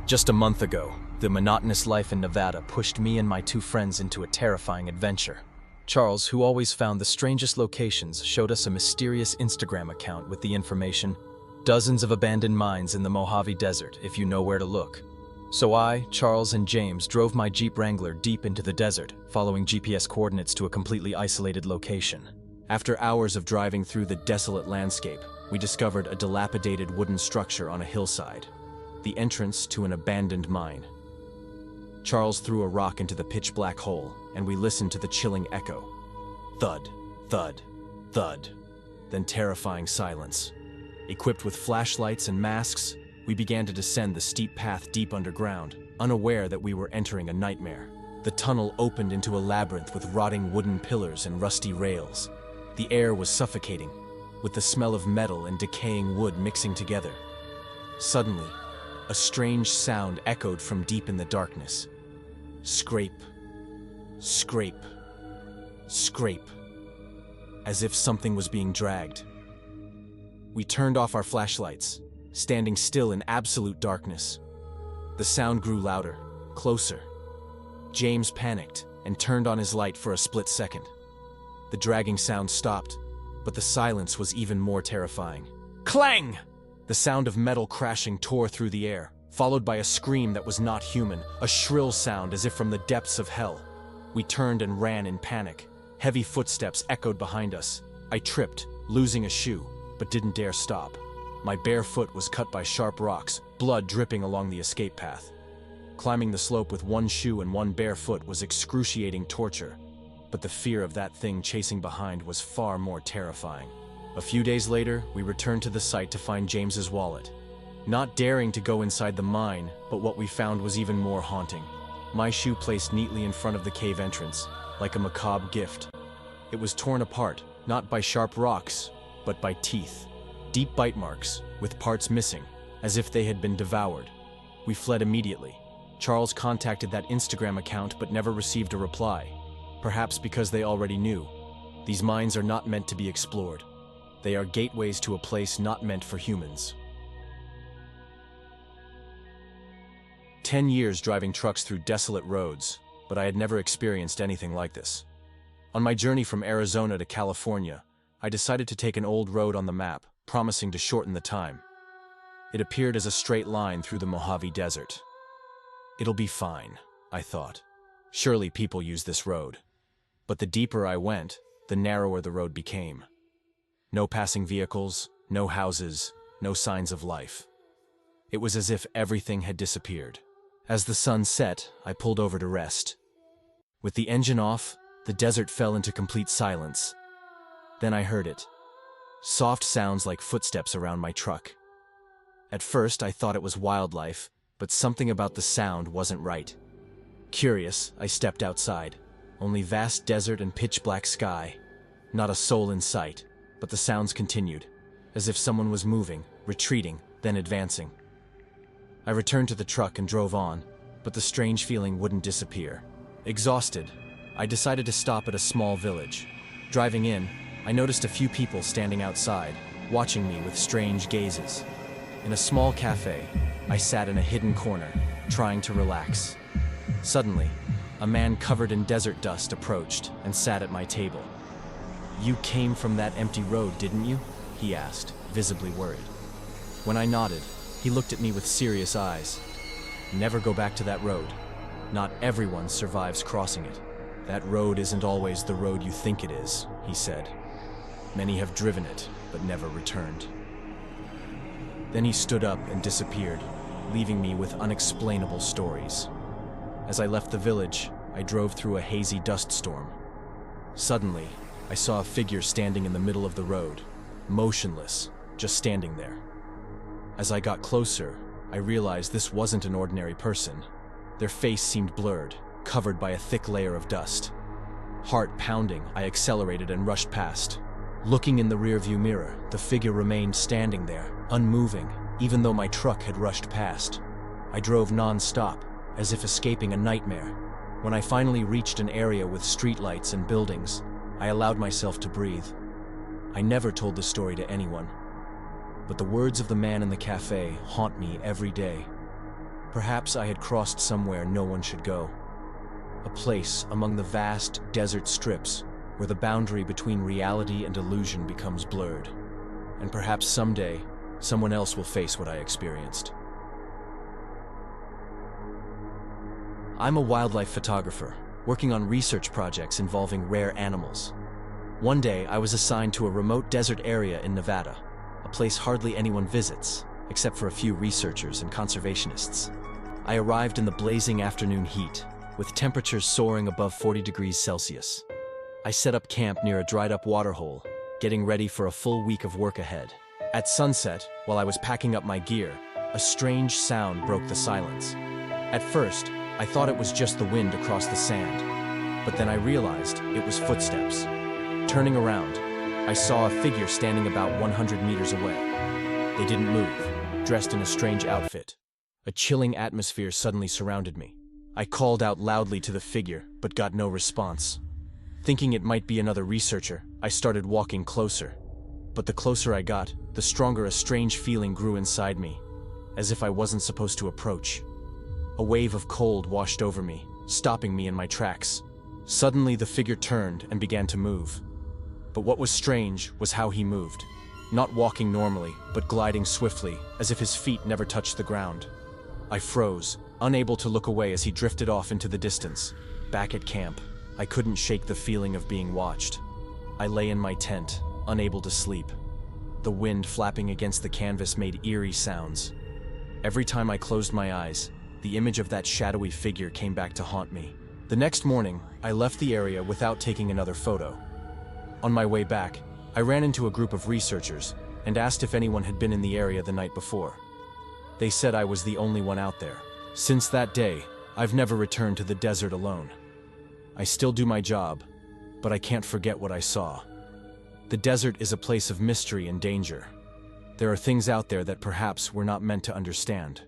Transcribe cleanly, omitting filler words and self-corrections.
Just a month ago, the monotonous life in Nevada pushed me and my two friends into a terrifying adventure. Charles, who always found the strangest locations, showed us a mysterious Instagram account with the information, "Dozens of abandoned mines in the Mojave Desert if you know where to look." So I, Charles, and James drove my Jeep Wrangler deep into the desert, following GPS coordinates to a completely isolated location. After hours of driving through the desolate landscape, we discovered a dilapidated wooden structure on a hillside, the entrance to an abandoned mine. Charles threw a rock into the pitch-black hole, and we listened to the chilling echo. Thud, thud, thud, then terrifying silence. Equipped with flashlights and masks, we began to descend the steep path deep underground, unaware that we were entering a nightmare. The tunnel opened into a labyrinth with rotting wooden pillars and rusty rails. The air was suffocating, with the smell of metal and decaying wood mixing together. Suddenly, a strange sound echoed from deep in the darkness. Scrape, scrape, scrape, as if something was being dragged. We turned off our flashlights, standing still in absolute darkness. The sound grew louder, closer. James panicked and turned on his light for a split second. The dragging sound stopped, but the silence was even more terrifying. Clang! The sound of metal crashing tore through the air, followed by a scream that was not human, a shrill sound as if from the depths of hell. We turned and ran in panic. Heavy footsteps echoed behind us. I tripped, losing a shoe, but didn't dare stop. My bare foot was cut by sharp rocks, blood dripping along the escape path. Climbing the slope with one shoe and one bare foot was excruciating torture, but the fear of that thing chasing behind was far more terrifying. A few days later, we returned to the site to find James's wallet. Not daring to go inside the mine, but what we found was even more haunting. My shoe placed neatly in front of the cave entrance, like a macabre gift. It was torn apart, not by sharp rocks, but by teeth. Deep bite marks, with parts missing, as if they had been devoured. We fled immediately. Charles contacted that Instagram account but never received a reply. Perhaps because they already knew. These mines are not meant to be explored. They are gateways to a place not meant for humans. 10 years driving trucks through desolate roads, but I had never experienced anything like this. On my journey from Arizona to California, I decided to take an old road on the map, promising to shorten the time. It appeared as a straight line through the Mojave Desert. It'll be fine, I thought. Surely people use this road. But the deeper I went, the narrower the road became. No passing vehicles, no houses, no signs of life. It was as if everything had disappeared. As the sun set, I pulled over to rest. With the engine off, the desert fell into complete silence. Then I heard it. Soft sounds like footsteps around my truck. At first, I thought it was wildlife, but something about the sound wasn't right. Curious, I stepped outside. Only vast desert and pitch-black sky. Not a soul in sight, but the sounds continued, as if someone was moving, retreating, then advancing. I returned to the truck and drove on, but the strange feeling wouldn't disappear. Exhausted, I decided to stop at a small village. Driving in, I noticed a few people standing outside, watching me with strange gazes. In a small cafe, I sat in a hidden corner, trying to relax. Suddenly, a man covered in desert dust approached and sat at my table. "You came from that empty road, didn't you?" he asked, visibly worried. When I nodded, he looked at me with serious eyes. "Never go back to that road. Not everyone survives crossing it. That road isn't always the road you think it is," he said. "Many have driven it, but never returned." Then he stood up and disappeared, leaving me with unexplainable stories. As I left the village, I drove through a hazy dust storm. Suddenly, I saw a figure standing in the middle of the road, motionless, just standing there. As I got closer, I realized this wasn't an ordinary person. Their face seemed blurred, covered by a thick layer of dust. Heart pounding, I accelerated and rushed past. Looking in the rearview mirror, the figure remained standing there, unmoving, even though my truck had rushed past. I drove non-stop, as if escaping a nightmare. When I finally reached an area with streetlights and buildings, I allowed myself to breathe. I never told the story to anyone, but the words of the man in the cafe haunt me every day. Perhaps I had crossed somewhere no one should go. A place among the vast desert strips where the boundary between reality and illusion becomes blurred. And perhaps someday, someone else will face what I experienced. I'm a wildlife photographer, working on research projects involving rare animals. One day, I was assigned to a remote desert area in Nevada, a place hardly anyone visits, except for a few researchers and conservationists. I arrived in the blazing afternoon heat, with temperatures soaring above 40 degrees Celsius. I set up camp near a dried-up waterhole, getting ready for a full week of work ahead. At sunset, while I was packing up my gear, a strange sound broke the silence. At first, I thought it was just the wind across the sand, but then I realized it was footsteps. Turning around, I saw a figure standing about 100 meters away. They didn't move, dressed in a strange outfit. A chilling atmosphere suddenly surrounded me. I called out loudly to the figure, but got no response. Thinking it might be another researcher, I started walking closer. But the closer I got, the stronger a strange feeling grew inside me, as if I wasn't supposed to approach. A wave of cold washed over me, stopping me in my tracks. Suddenly, the figure turned and began to move. But what was strange was how he moved. Not walking normally, but gliding swiftly, as if his feet never touched the ground. I froze, unable to look away as he drifted off into the distance. Back at camp, I couldn't shake the feeling of being watched. I lay in my tent, unable to sleep. The wind flapping against the canvas made eerie sounds. Every time I closed my eyes, the image of that shadowy figure came back to haunt me. The next morning, I left the area without taking another photo. On my way back, I ran into a group of researchers and asked if anyone had been in the area the night before. They said I was the only one out there. Since that day, I've never returned to the desert alone. I still do my job, but I can't forget what I saw. The desert is a place of mystery and danger. There are things out there that perhaps we're not meant to understand.